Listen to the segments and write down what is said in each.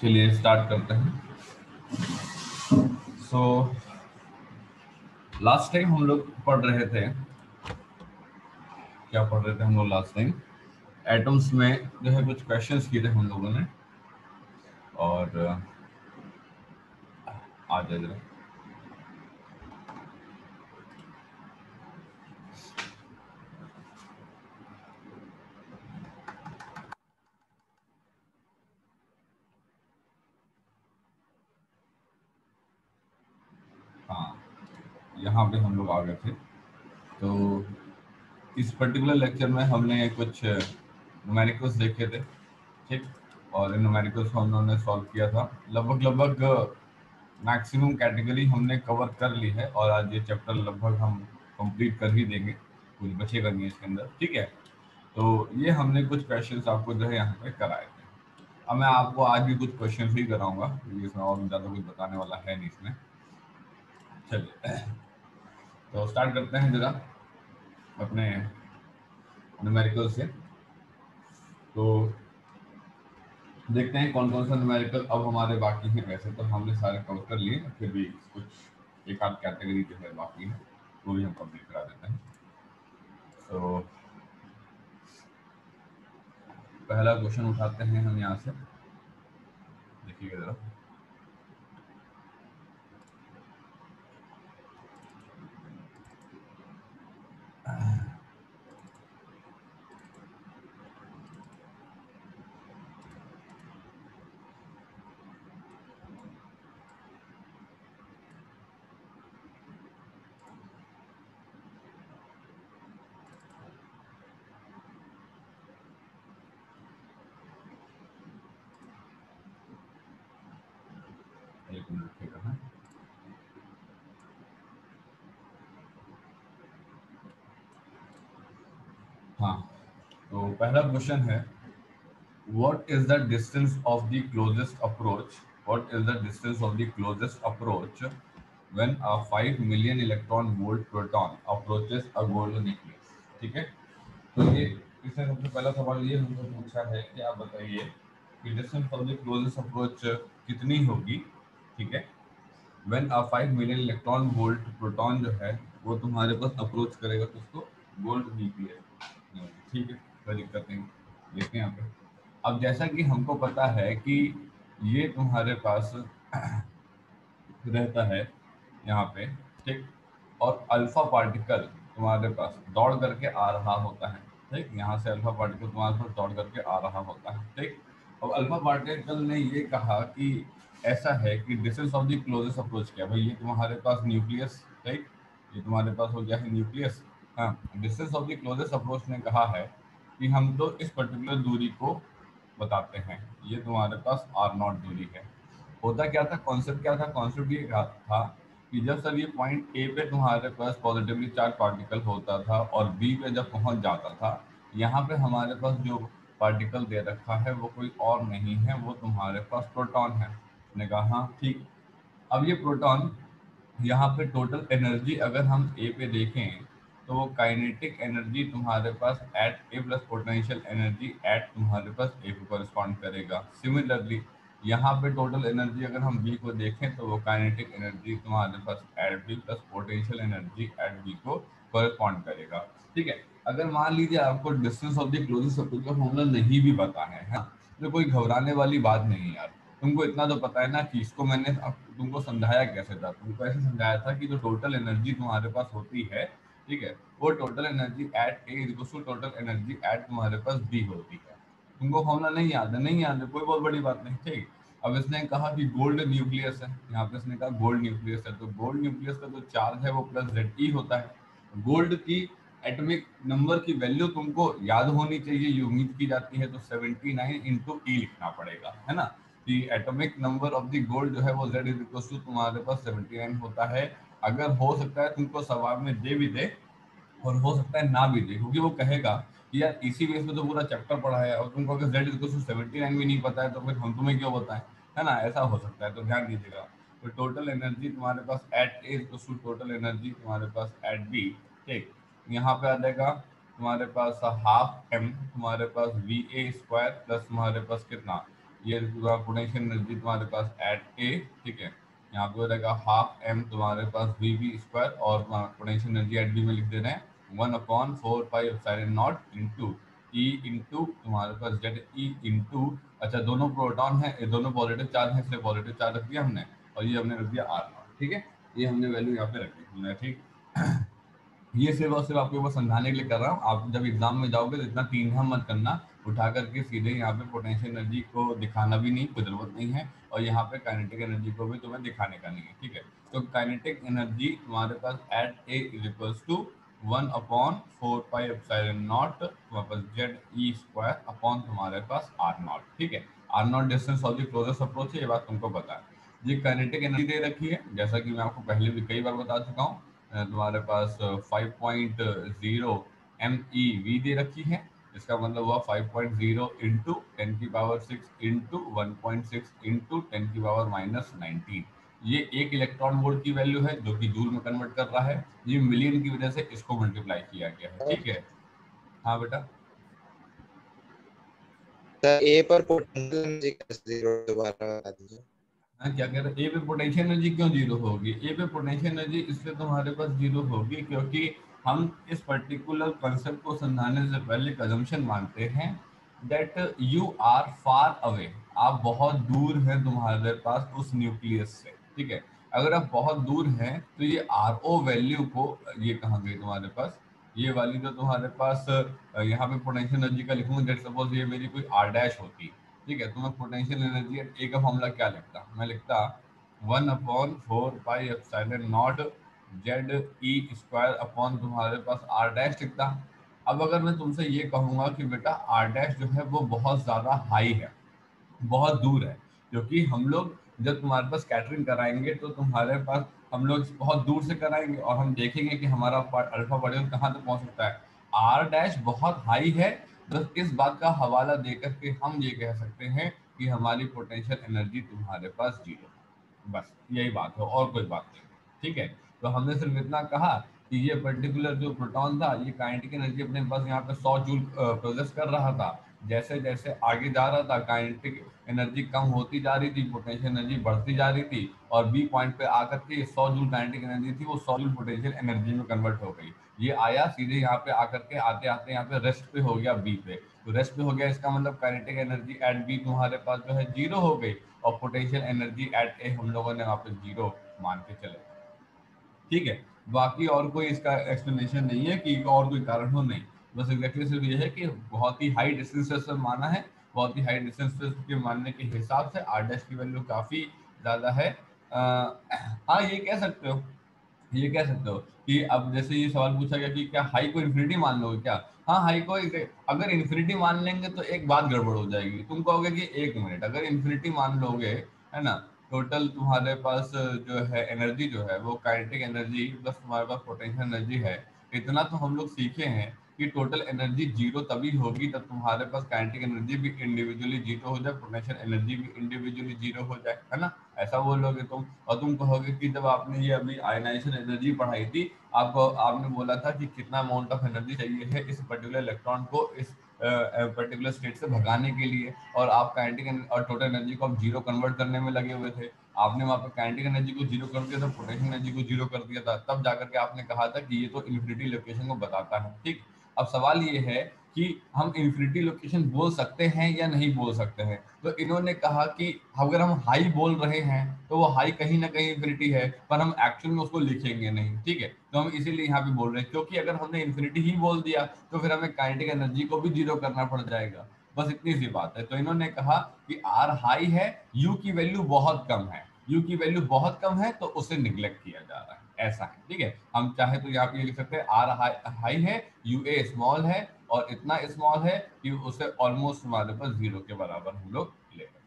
चलिए स्टार्ट करते हैं। सो लास्ट टाइम हम लोग पढ़ रहे थे, क्या पढ़ रहे थे हम लोग लास्ट टाइम? एटम्स में जो है कुछ क्वेश्चंस किए थे हम लोगों ने। और आ जाए जरा। हाँ, यहाँ पे हम लोग आ गए थे। तो इस पर्टिकुलर लेक्चर में हमने कुछ न्यूमेरिकल्स देखे थे, ठीक। और इन न्यूमेरिकल्स को हम लोगों ने सॉल्व किया था। लगभग लगभग मैक्सिमम कैटेगरी हमने कवर कर ली है और आज ये चैप्टर लगभग हम कंप्लीट कर ही देंगे, कुछ बचेगा नहीं इसके अंदर, ठीक है। तो ये हमने कुछ क्वेश्चंस आपको जो है यहाँ पे कराए थे। अब मैं आपको आज भी कुछ क्वेश्चंस ही कराऊंगा क्योंकि इसमें और ज़्यादा कुछ बताने वाला है नहीं इसमें। चलिए तो स्टार्ट करते हैं जरा अपने न्यूमेरिकल से। तो देखते हैं कौन कौन सा न्यूमेरिकल अब हमारे बाकी हैं। वैसे तो हमने सारे कवर कर लिए, फिर भी कुछ एक आध कैटेगरी जो है बाकी है वो भी हम कंप्लीट करा देते हैं। तो पहला क्वेश्चन उठाते हैं हम यहाँ से, देखिएगा जरा। एक मिनट रुकिएगा। हाँ, तो पहला क्वेश्चन है, what is the distance of the closest approach what is the distance of the closest approach when a 5 million electron volt proton approaches a gold nucleus? ठीक है। तो ये इसने सबसे पहला सवाल ये हमसे पूछा है कि आप बताइए कि distance of the closest approach कितनी होगी, ठीक है। When a 5 million electron volt proton जो है वो तुम्हारे पास अप्रोच करेगा तो उसको गोल्ड न्यूक्लियस, ठीक है, कोई दिक्कत नहीं। देखते हैं यहाँ पे। अब जैसा कि हमको पता है कि ये तुम्हारे पास रहता है यहाँ पे, ठीक। और अल्फा पार्टिकल तुम्हारे पास दौड़ करके आ रहा होता है, ठीक। यहाँ से अल्फा पार्टिकल तुम्हारे पास दौड़ करके आ रहा होता है, ठीक। अब अल्फा पार्टिकल ने ये कहा कि ऐसा है कि distance of the closest approach क्या है भाई, ये तुम्हारे पास न्यूक्लियस, ठीक। ये तुम्हारे पास हो गया है न्यूक्लियस। हाँ, distance of the closest approach ने कहा है कि हम तो इस पर्टिकुलर दूरी को बताते हैं। ये तुम्हारे पास आर नॉट दूरी है। होता क्या था, कॉन्सेप्ट क्या था? कॉन्सेप्ट ये था कि जब सर ये पॉइंट ए पे तुम्हारे पास पॉजिटिवली चार्ज पार्टिकल होता था और बी पे जब पहुंच जाता था, यहाँ पे हमारे पास जो पार्टिकल दे रखा है वो कोई और नहीं है, वो तुम्हारे पास प्रोटॉन है। उसने कहा हाँ ठीक। अब ये प्रोटॉन, यहाँ पे टोटल एनर्जी अगर हम ए पे देखें तो वो काइनेटिक एनर्जी तुम्हारे पास at A plus potential energy at तुम्हारे पास ए पे कॉरेस्पॉन्ड करेगा। सिमिलरली यहाँ पे टोटल एनर्जी अगर हम बी को देखें तो वो काइनेटिक एनर्जी तुम्हारे पास at B plus potential energy at B को कॉरेस्पॉन्ड करेगा, ठीक है। अगर मान लीजिए आपको distance of the closest circle का फॉर्मूला नहीं भी पता है तो कोई घबराने वाली बात नहीं यार। तुमको इतना तो पता है ना कि इसको मैंने अब तुमको समझाया कैसे था। तुमको ऐसे समझाया था कि जो टोटल एनर्जी तुम्हारे पास होती है, ठीक है, वो total energy at A equals to total energy at तुम्हारे पास बी होती है। तुमको फॉर्मूला नहीं याद है, नहीं याद है, कोई बहुत बड़ी बात नहीं, ठीक। अब इसने कहा कि गोल्ड न्यूक्लियस है, यहाँ पे इसने कहा गोल्ड न्यूक्लियस है, तो गोल्ड न्यूक्लियस का जो चार्ज है वो प्लस जेड ई होता है। गोल्ड की एटॉमिक नंबर की वैल्यू तुमको याद होनी चाहिए, ये उम्मीद की जाती है, तो 79 इंटू ई लिखना पड़ेगा, है ना। कि atomic number of the gold जो है वो Z इज इक्वल टू तुम्हारे पास 79 होता है। अगर हो सकता है तुमको सवाल में दे भी दे और हो सकता है ना भी दे, क्योंकि वो कहेगा कि यार इसी बेस पे तो पूरा चैप्टर पढ़ा है और तुमको अगर Z इज इक्वल टू 79 भी नहीं पता है तो फिर हम तुम्हें क्यों बताएं, है ना। ऐसा हो सकता है, तो ध्यान दीजिएगा। तो टोटल एनर्जी तुम्हारे पास at A equal to total energy तुम्हारे पास एट बी, ठीक। यहाँ पे आ जाएगा तुम्हारे पास हाफ एम तुम्हारे पास वी ए स्क्वायर प्लस तुम्हारे पास कितना, ये पोटेंशियल एनर्जी तुम्हारे पास एट ए, ठीक है। यहाँ पे हो जाएगा हाफ एम तुम्हारे पास वी बी स्क्वायर और पोटेंशियल एनर्जी एट बी में लिख दे रहे हैं 1/4 pi epsilon not into E into तुम्हारे पास जेड ई इंटू, अच्छा दोनों प्रोटॉन है, दोनों पॉजिटिव चार्ज है इसलिए पॉजिटिव चार्ज रख दिया हमने, और ये हमने रख दिया आर नॉट, ठीक है। ये हमने वैल्यू यहाँ पे रख दी हमने, ठीक। ये सिर्फ और सिर्फ आपको बस समझाने के लिए कर रहा हूँ। आप जब एग्जाम में जाओगे तो इतना तीन हम मत करना, उठा करके सीधे यहाँ पे पोटेंशियल एनर्जी को दिखाना भी नहीं, कोई जरूरत नहीं है, और यहाँ पे काइनेटिक एनर्जी को भी तुम्हें दिखाने का नहीं है, ठीक है। तो काइनेटिक एनर्जी तुम्हारे पास at A is equals to 1/4 pi epsilon naught तुम्हारे पास जेड ई स्क्वायर अपॉन तुम्हारे पास आर नॉट, ठीक है। R naught distance of the closest approach है, ये बात तुमको पता है। ये काइनेटिक एनर्जी दे रखी है, जैसा कि मैं आपको पहले भी कई बार बता चुका हूँ। तुम्हारे पास 5.0 MeV दे रखी है, इसका मतलब हुआ 5.0 इंटू 10⁻6 इंटू 1.6 इंटू 10⁻−19। ये एक इलेक्ट्रॉन वोल्ट की वैल्यू है जो कि जूल में कन्वर्ट कर रहा है, ये मिलियन की वजह से इसको मल्टीप्लाई किया गया है, ठीक है। हाँ बेटा, सर ए पर पोटेंशियल एनर्जी कैसे जीरो, दोबारा बता दीजिए। हाँ क्या कह रहे हैं, ए पे पोटेंशियल एनर्जी क्यों जीरो होगी? ए पे पोटेंशियल एनर्जी इसलिए तुम्हारे पास जीरो होगी क्योंकि हम इस पर्टिकुलर कंसेप्ट को समझाने से पहले एक अजम्पशन मानते हैं that you are far away, आप बहुत दूर हैं तुम्हारे पास उस न्यूक्लियस से, ठीक है। अगर आप बहुत दूर हैं तो ये आर ओ वैल्यू को, ये कहाँ गई तुम्हारे पास, ये वाली जो तुम्हारे पास यहाँ पे पोटेंशियल एनर्जी का लिखूंगा, जैसे सपोज ये मेरी कोई आर डैश होती, ठीक है। तो मैं पोटेंशियल एनर्जी ए का फॉर्मूला क्या लिखता, मैं लिखता 1/4 pi epsilon not Z E square upon तुम्हारे पास आर डैश लिखता। अब अगर मैं तुमसे ये कहूंगा कि बेटा आर डैश जो है वो बहुत ज़्यादा हाई है, बहुत दूर है, क्योंकि हम लोग जब तुम्हारे पास कैटरिंग कराएंगे तो तुम्हारे पास हम लोग बहुत दूर से कराएंगे और हम देखेंगे कि हमारा अल्फा पार्टिकल कहाँ तक पहुंच सकता है, आर डैश बहुत हाई है। बस इस बात का हवाला देकर के हम ये कह सकते हैं कि हमारी पोटेंशियल एनर्जी तुम्हारे पास जीरो, बस यही बात है और कोई बात नहीं, ठीक है। तो हमने सिर्फ इतना कहा कि ये पर्टिकुलर जो प्रोटॉन था ये काइनेटिक एनर्जी अपने पास यहाँ पे 100 जूल प्रोसेस कर रहा था, जैसे जैसे आगे जा रहा था काइनेटिक एनर्जी कम होती जा रही थी, पोटेंशियल एनर्जी बढ़ती जा रही थी, और बी पॉइंट पे आकर के 100 जूल काइनेटिक एनर्जी थी वो 100 जूल पोटेंशियल एनर्जी में कन्वर्ट हो गई। ये आया सीधे यहाँ पे आकर के आते आते यहाँ पे रेस्ट पे हो गया बी पे, तो रेस्ट पे हो गया, इसका मतलब काइनेटिक एनर्जी एट बी तुम्हारे पास जो है जीरो हो गई, और पोटेंशियल एनर्जी एट ए हम लोगों ने वहाँ पे जीरो मान के चले, ठीक है। बाकी और कोई इसका एक्सप्लेनेशन नहीं है कि और कोई कारण हो, नहीं, बस एग्जैक्टली सिर्फ ये है कि बहुत ही हाई डिस्टेंस पर माना है, बहुत ही हाई डिस्टेंस के मानने के हिसाब से आर डैश की वैल्यू काफ़ी ज़्यादा है। हाँ ये कह सकते हो कि अब जैसे ये सवाल पूछा गया कि क्या हाई को इन्फिनिटी मान लोगे क्या? हाँ, हाई को अगर इन्फिनिटी मान लेंगे तो एक बात गड़बड़ हो जाएगी, तुम कहोगे कि एक मिनट, अगर इन्फिनिटी मान लोगे, है ना, टोटल तुम्हारे पास जो है एनर्जी जो है वो काइनेटिक एनर्जी प्लस तुम्हारे पास पोटेंशियल एनर्जी है, इतना तो हम लोग सीखे हैं कि टोटल एनर्जी जीरो तभी होगी जब तुम्हारे पास काइनेटिक एनर्जी भी इंडिविजुअली जीरो हो जाए, पोटेंशियल एनर्जी भी इंडिविजुअली जीरो हो जाए, है ना, ऐसा बोलोगे तुम। और तुम कहोगे कि जब आपने ये अभी आयनाइजेशन एनर्जी पढ़ाई थी, आपको आपने बोला था कि कितना अमाउंट ऑफ एनर्जी चाहिए है इस पर्टिकुलर इलेक्ट्रॉन को इस पर्टिकुलर स्टेट से भगाने के लिए, और आप काइनेटिक और टोटल एनर्जी को आप जीरो कन्वर्ट करने में लगे हुए थे। आपने वहाँ पर काइनेटिक एनर्जी को जीरो कर दिया था, पोटेंशियल एनर्जी को जीरो कर दिया था, तब जाकर के आपने कहा था कि ये तो इन्फिनिटी लोकेशन को बताता है, ठीक। अब सवाल ये है कि हम इन्फिनिटी लोकेशन बोल सकते हैं या नहीं बोल सकते हैं, तो इन्होंने कहा कि अगर हम हाई बोल रहे हैं तो वो हाई कहीं ना कहीं इन्फिनिटी है, पर हम एक्चुअल में उसको लिखेंगे नहीं, ठीक है। तो हम इसीलिए यहाँ पे बोल रहे हैं, क्योंकि अगर हमने इन्फिनिटी ही बोल दिया तो फिर हमें काइनेटिक एनर्जी को भी जीरो करना पड़ जाएगा, बस इतनी सी बात है। तो इन्होंने कहा कि आर हाई है, यू की वैल्यू बहुत कम है, यू की वैल्यू बहुत कम है तो उसे निग्लेक्ट किया जा रहा है, ऐसा है, ठीक है। हम चाहे तो यहाँ पे लिख सकते हैं आर हाई है, यू ए स्मॉल है, और इतना स्मॉल है कि उसे ऑलमोस्ट हमारे पास जीरो के बराबर हम लोग ले रहे हैं,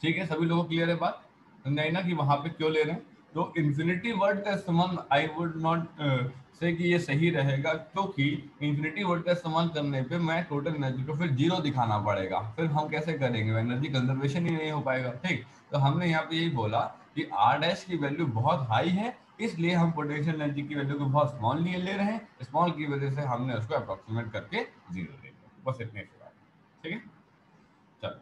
ठीक है। सभी लोगों को क्लियर है बात, नहीं ना कि वहां पे क्यों ले रहे हैं? तो इन्फिनिटी वर्ड का इस्तेमाल आई वुड नॉट से कि ये सही रहेगा, क्योंकि इन्फिनिटी वर्ड का इस्तेमाल करने पे मैं टोटल एनर्जी को फिर जीरो दिखाना पड़ेगा, फिर हम कैसे करेंगे, एनर्जी कंजर्वेशन ही नहीं हो पाएगा, ठीक। तो हमने यहाँ पे यही बोला कि आर डैश की वैल्यू बहुत हाई है, इसलिए हम पोटेंशियल एनर्जी की वैल्यू को बहुत स्मॉल लिए ले रहे हैं, स्मॉल की वजह से हमने उसको अप्रोक्सीमेट करके जीरो ले लिया, बस इतने से बात। ठीक है, चलो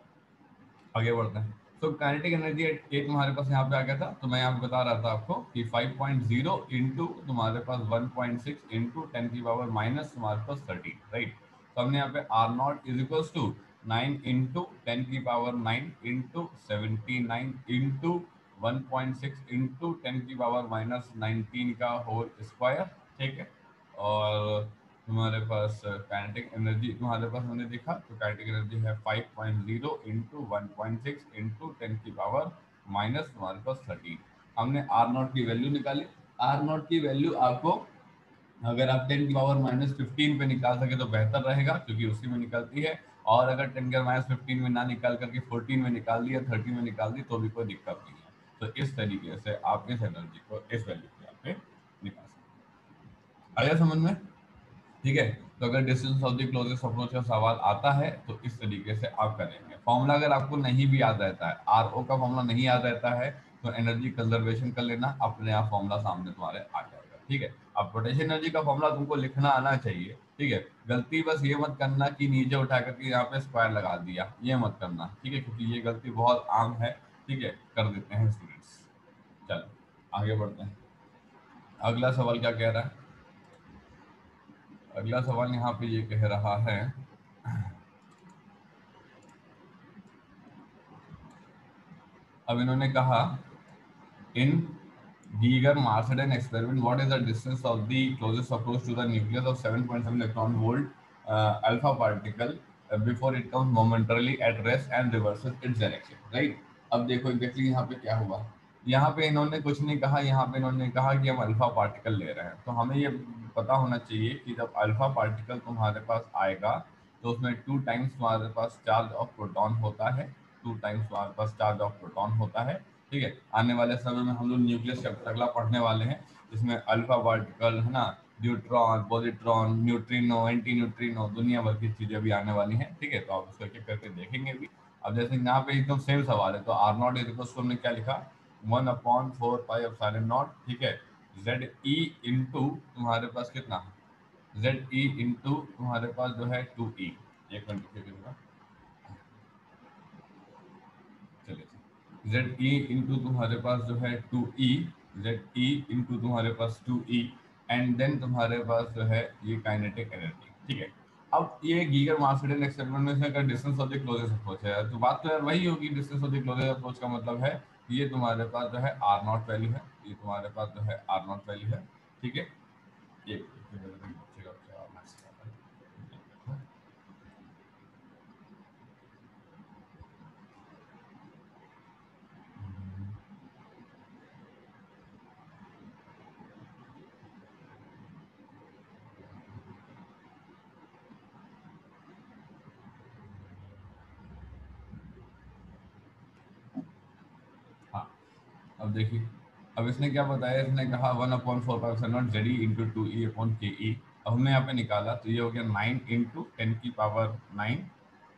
आगे बढ़ते हैं। तो काइनेटिक एनर्जी ए तुम्हारे पास यहाँ पे आ गया था, तो मैं यहाँ पे बता रहा था आपको कि 5.0 इंटू तुम्हारे पास 1.6 इंटू 10 की पावर माइनस तुम्हारे पास 13, राइट। तो हमने यहाँ पे R naught is equal to 9 into 10 की पावर 9 इंटू 79 इंटू 1.6 इंटू 10 की पावर माइनस 19 का होल स्क्वायर, ठीक है। और तुम्हारे पास काइनेटिक एनर्जी तुम्हारे पास हमने देखा, तो काइनेटिक एनर्जी है 5.0 इंटू 1.6 इंटू 10 की पावर माइनस तुम्हारे पास 13। हमने आर नॉट की वैल्यू निकाली। आर नॉट की वैल्यू आपको अगर आप 10 की पावर माइनस 15 पे निकाल सके तो बेहतर रहेगा, क्योंकि उसी में निकलती है। और अगर 10 के माइनस 15 में ना निकाल करके 14 में निकाल दी या 30 में निकाल दी तो भी कोई दिक्कत नहीं है। तो इस तरीके से आप इस एनर्जी को इस वैल्यू पे यहाँ पे निकाल सकते हैं। आया समझ में? ठीक है। तो अगर distance of the closest approach का सवाल आता है तो इस तरीके से आप करेंगे। फॉर्मूला अगर आपको नहीं भी याद रहता है, आर ओ का फॉर्मूला नहीं याद रहता है, तो एनर्जी कंजर्वेशन कर लेना, अपने आप फॉर्मूला सामने तुम्हारे आ जाएगा। ठीक है। अब पोटेंशियल एनर्जी का फॉर्मूला तुमको लिखना आना चाहिए। ठीक है। गलती बस ये मत करना कि नीचे उठा करके यहाँ पे स्क्वायर लगा दिया, ये मत करना। ठीक है, क्योंकि ये गलती बहुत आम है। ठीक है, कर देते हैं स्टूडेंट्स। चलो आगे बढ़ते हैं। अगला सवाल क्या कह रहा है? अगला सवाल यहाँ पे ये कह रहा है, अब इन्होंने कहा इन Geiger Marsden experiment what is the distance of the closest approach to the nucleus of 7.7 electron volt alpha particle before it comes momentarily at rest and reverses its direction, right. अब देखो एग्जैक्टली यहाँ पे क्या हुआ। यहाँ पे इन्होंने कुछ नहीं कहा, यहाँ पे इन्होंने कहा कि हम अल्फा पार्टिकल ले रहे हैं। तो हमें ये पता होना चाहिए कि जब अल्फा पार्टिकल तुम्हारे पास आएगा तो उसमें 2 टाइम्स तुम्हारे पास चार्ज ऑफ प्रोटॉन होता है, 2 टाइम्स तुम्हारे पास चार्ज ऑफ प्रोटॉन होता है। ठीक है। आने वाले समय में हम लोग न्यूक्लियस चैप्टर अगला पढ़ने वाले हैं, जिसमें अल्फा पार्टिकल है ना, neutron, positron, neutrino, anti neutrino, दुनिया भर की चीजें भी आने वाली हैं। ठीक है, तो आप उसको एक एक करके देखेंगे भी। अब जैसे यहाँ पे एकदम सेम सवाल है, तो आर नॉट इज इक्वल हमने क्या लिखा, 1/4 पाई एप्सिलॉन नॉट। ठीक है। जेड ई इंटू तुम्हारे पास कितना, जेड ई इंटू तुम्हारे पास जो है 2 ई। एक मिनट लिख दूंगा, चलिए। जेड ई इंटू तुम्हारे पास जो है 2 ई, जेड ई इंटू तुम्हारे पास 2 ई, एंड देन तुम्हारे पास जो है ये काइनेटिक एनर्जी। ठीक है। अब ये गीगर मार्सेडन एक्सपेरिमेंट में से अगर distance of the closest approach है तो बात तो यार वही होगी। Distance of the closest approach का मतलब है ये तुम्हारे पास जो है आर नॉट वैल्यू है, ये तुम्हारे पास जो है आर नॉट वैल्यू है। ठीक है। ये हाँ, अब देखिए, अब इसने क्या बताया, इसने कहा 1/4 pi Z E into 2 E upon K E. अब हमने यहाँ पे निकाला तो ये हो गया 9 इंटू 10 की पावर 9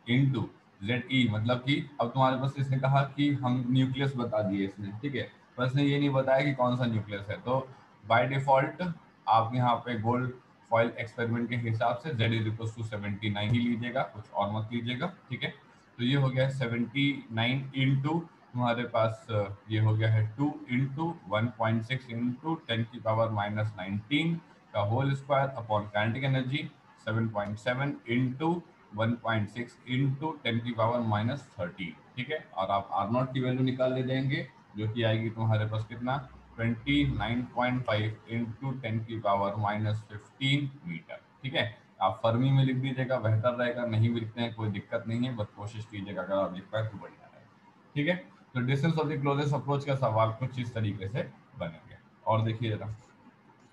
इंटू जेड ई, मतलब कि अब तुम्हारे पास इसने कहा कि हम न्यूक्लियस बता दिए इसने। ठीक है, पर इसने ये नहीं बताया कि कौन सा न्यूक्लियस है। तो बाय डिफॉल्ट आप यहाँ पे गोल्ड फॉइल एक्सपेरिमेंट के हिसाब से जेड इज इक्वल टू 79 ही लीजिएगा, कुछ और मत लीजिएगा। ठीक है। तो ये हो गया 79 इंटू तुम्हारे पास ये हो गया है 2 इंटू 1.6 इंटू 10 की पावर-19 का whole square upon kinetic energy 7.7 into 1.6 into 10 की पावर-13। ठीक है। और आप आर नॉट की वैल्यू निकाल ले जाएंगे, जो कि आएगी तुम्हारे पास कितना, 29.5 इंटू 10 की पावर-15 मीटर। ठीक है। आप फर्मी में लिख दीजिएगा, बेहतर रहेगा। नहीं भी लिखते हैं कोई दिक्कत नहीं है, बस कोशिश कीजिएगा अगर आप लिख पाए तो बढ़िया रहेगा। ठीक है। तो distance of the closest approach का सवाल कुछ इस तरीके से बनेंगे। और देखिए जरा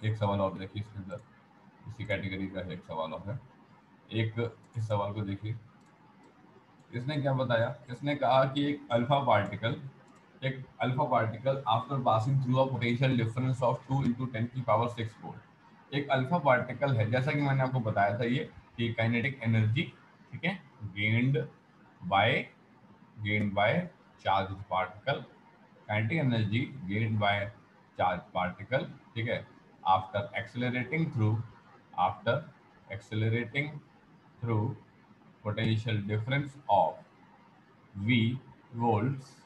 एक सवाल और देखिए इसके अंदर, इसी कैटेगरी का एक सवाल और है। एक इस सवाल को देखिए, इसने क्या बताया, इसने कहा कि एक alpha particle after passing through a potential difference of 2 into 10 की पावर 6 वोल्ट। एक अल्फा पार्टिकल है, जैसा कि मैंने आपको बताया था ये कि काइनेटिक एनर्जी, ठीक है, gained by charge particle, kinetic energy gained by charge particle, ठीक है, after accelerating through potential difference of v volts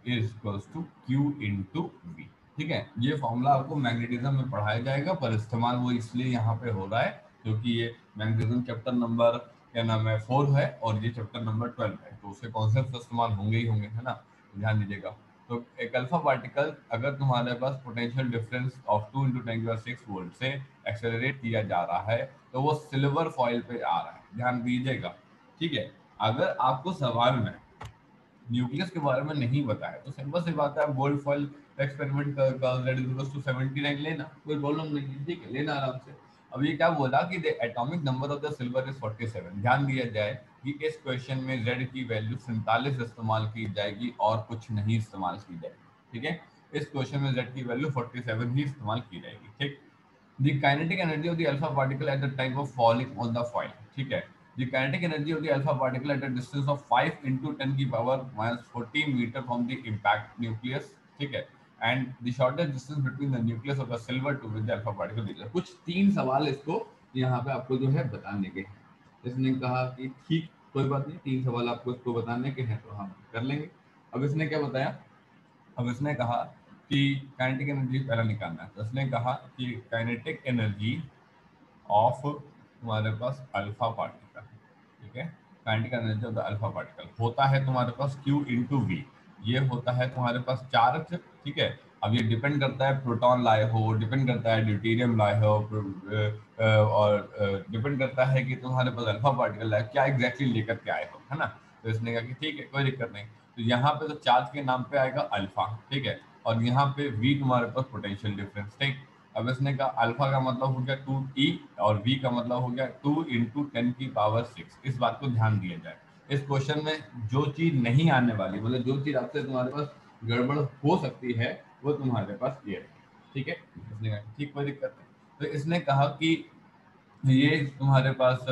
is equals to Q into V. ठीक है, ये फॉर्मूला आपको मैग्नेटिज्म में पढ़ाया जाएगा, पर इस्तेमाल वो इसलिए यहाँ पे हो रहा है क्योंकि ये मैग्नेटिज्म चैप्टर नंबर क्या नाम है 4 है और ये चैप्टर नंबर 12 है, तो उसके कॉन्सेप्ट इस्तेमाल होंगे ही होंगे, है ना, ध्यान दीजिएगा। तो एक अल्फा पार्टिकल अगर तुम्हारे पास potential difference of 2 into 10⁻6 volt से एक्सेलरेट किया जा रहा है तो वो सिल्वर फॉइल पे आ रहा है, ध्यान दीजिएगा। ठीक है, अगर आपको सवाल में न्यूक्लियस के बारे में नहीं बताया तो सिंपल सी बात है, आप गोल्ड फॉइल एक्सपेरिमेंट का Z=79 लेना, कोई प्रॉब्लम नहीं है, ठीक है, लेना आराम से। अब ये क्या बोला कि the atomic number of the silver is 47। ध्यान दिया जाए कि इस क्वेश्चन में Z की वैल्यू 47 इस्तेमाल की जाएगी और कुछ नहीं इस्तेमाल की जाएगी, ठीक है, इस क्वेश्चन में Z की वैल्यू 47 ही इस्तेमाल की जाएगी, ठीक। The kinetic energy of the alpha particle at the time of falling on the foil, ठीक है, the kinetic energy of the alpha particle at a distance of 5 into 10 की power minus 14 meter from the impact nucleus, ठीक है, and the shortest distance between the nucleus of the silver to with the alpha particle is कुछ 3 सवाल इसको यहाँ पे आपको जो है बताने के हैं। इसने कहा कि ठीक कोई बात नहीं, 3 सवाल आपको इसको बताने के हैं तो हम कर लेंगे। अब इसने क्या बताया, अब इसने कहा कि काइनेटिक एनर्जी पहला निकालना है, तो इसने कहा कि काइनेटिक एनर्जी ऑफ तुम्हारे पास अल्फा पार्टिकल, ठीक है, kinetic energy of the alpha particle होता है तुम्हारे पास Q इंटू वी, ये होता है तुम्हारे पास चार्ज, ठीक है। अब ये डिपेंड करता है प्रोटॉन लाए हो, डिपेंड करता है ड्यूटेरियम लाए हो, और डिपेंड करता है कि तुम्हारे पास अल्फा पार्टिकल लाए क्या एग्जैक्टली लेकर के आए हो, है ना। तो इसने कहा कि ठीक है कोई दिक्कत नहीं, तो यहाँ पे तो चार्ज के नाम पे आएगा अल्फा, ठीक है, और यहाँ पे वी तुम्हारे पास पोटेंशियल डिफरेंस, ठीक। अब इसने कहा अल्फा का मतलब हो गया 2e और v का मतलब हो गया 2 इंटू 10⁶। इस बात को ध्यान दिया जाए, इस क्वेश्चन में जो चीज नहीं आने वाली, मतलब जो चीज आपसे तुम्हारे पास गड़बड़ हो सकती है वो तुम्हारे पास ये है, ठीक है। इसने कहा ठीक कोई दिक्कत नहीं, तो इसने कहा कि ये तुम्हारे पास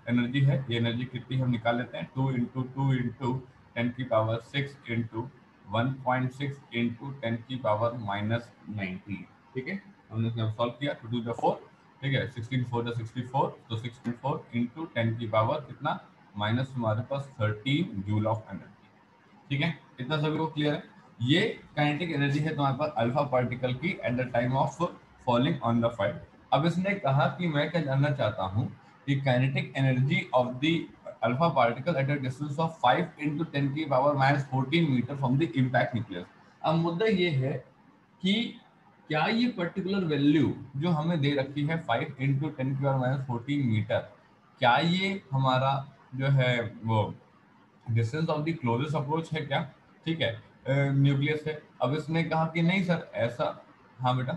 एनर्जी है, ये एनर्जी कितनी हम निकाल लेते हैं, 2 इंटू 10⁶ इंटू 1.6 इंटू 10⁻⁻90, ठीक है। हमने इसमें सॉल्व किया 2 to the 4, ठीक है, 16 4 तो 6.4 इंटू 10 की पावर कितना माइनस तुम्हारे पास 13 जूल ऑफ एनर्जी, ठीक है, इतना सभी को क्लियर है। ये काइनेटिक एनर्जी है तुम्हारे पास अल्फा पार्टिकल की at the time of falling on the file. अब इसने कहा कि मैं क्या जानना चाहता हूँ कि kinetic energy of the alpha particle at a distance of 5 into 10⁻14 metre from the impact nucleus. अब मुद्दा ये है कि क्या ये पर्टिकुलर वैल्यू जो हमें दे रखी है 5 इंटू 10⁻14 मीटर, क्या ये हमारा जो है वो distance of the closest approach है क्या, ठीक है, न्यूक्लियस है। अब इसने कहा कि नहीं सर ऐसा, हाँ बेटा,